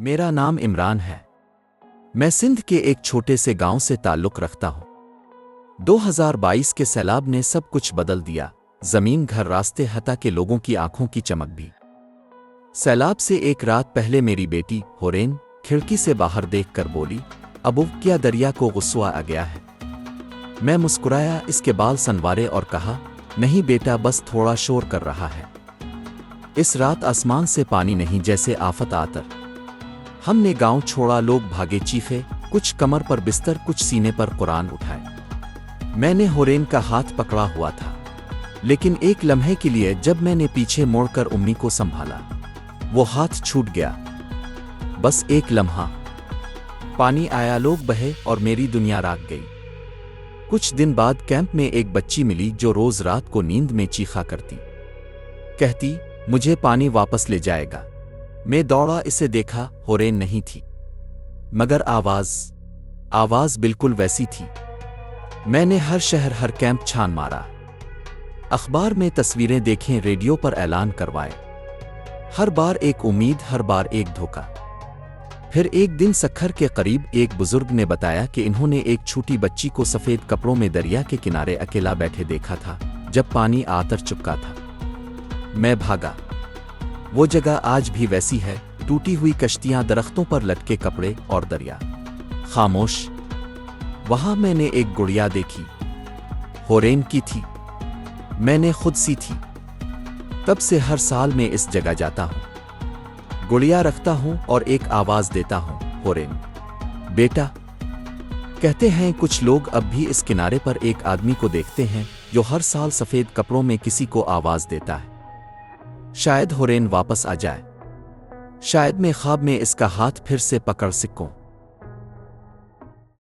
میرا نام عمران ہے۔ میں سندھ کے ایک چھوٹے سے گاؤں سے تعلق رکھتا ہوں۔ 2022 کے سیلاب نے سب کچھ بدل دیا، زمین، گھر، راستے، حتیٰ کہ لوگوں کی آنکھوں کی چمک بھی۔ سیلاب سے ایک رات پہلے میری بیٹی ہورین کھڑکی سے باہر دیکھ کر بولی، ابو کیا دریا کو غصہ آ گیا ہے؟ میں مسکرایا، اس کے بال سنوارے اور کہا، نہیں بیٹا، بس تھوڑا شور کر رہا ہے۔ اس رات آسمان سے پانی نہیں، جیسے آفت آتر۔ ہم نے گاؤں چھوڑا، لوگ بھاگے، چیخے، کچھ کمر پر بستر، کچھ سینے پر قرآن اٹھائے۔ میں نے ہورین کا ہاتھ پکڑا ہوا تھا، لیکن ایک لمحے کے لیے جب میں نے پیچھے موڑ کر امی کو سنبھالا، وہ ہاتھ چھوٹ گیا۔ بس ایک لمحہ۔ پانی آیا، لوگ بہے اور میری دنیا راک گئی۔ کچھ دن بعد کیمپ میں ایک بچی ملی جو روز رات کو نیند میں چیخا کرتی، کہتی مجھے پانی واپس لے جائے گا۔ میں دوڑا، اسے دیکھا، ہورین نہیں تھی، مگر آواز بالکل ویسی تھی۔ میں نے ہر شہر، ہر کیمپ چھان مارا، اخبار میں تصویریں دیکھیں، ریڈیو پر اعلان کروائے۔ ہر بار ایک امید، ہر بار ایک دھوکہ۔ پھر ایک دن سکھر کے قریب ایک بزرگ نے بتایا کہ انہوں نے ایک چھوٹی بچی کو سفید کپڑوں میں دریا کے کنارے اکیلا بیٹھے دیکھا تھا جب پانی آتر چپکا تھا۔ میں بھاگا۔ وہ جگہ آج بھی ویسی ہے، ٹوٹی ہوئی کشتیاں، درختوں پر لٹکے کپڑے اور دریا خاموش۔ وہاں میں نے ایک گڑیا دیکھی، ہورین کی تھی، میں نے خود سی تھی۔ تب سے ہر سال میں اس جگہ جاتا ہوں، گڑیا رکھتا ہوں اور ایک آواز دیتا ہوں، ہورین بیٹا۔ کہتے ہیں کچھ لوگ اب بھی اس کنارے پر ایک آدمی کو دیکھتے ہیں جو ہر سال سفید کپڑوں میں کسی کو آواز دیتا ہے۔ شاید ہورین واپس آ جائے، شاید میں خواب میں اس کا ہاتھ پھر سے پکڑ سکوں۔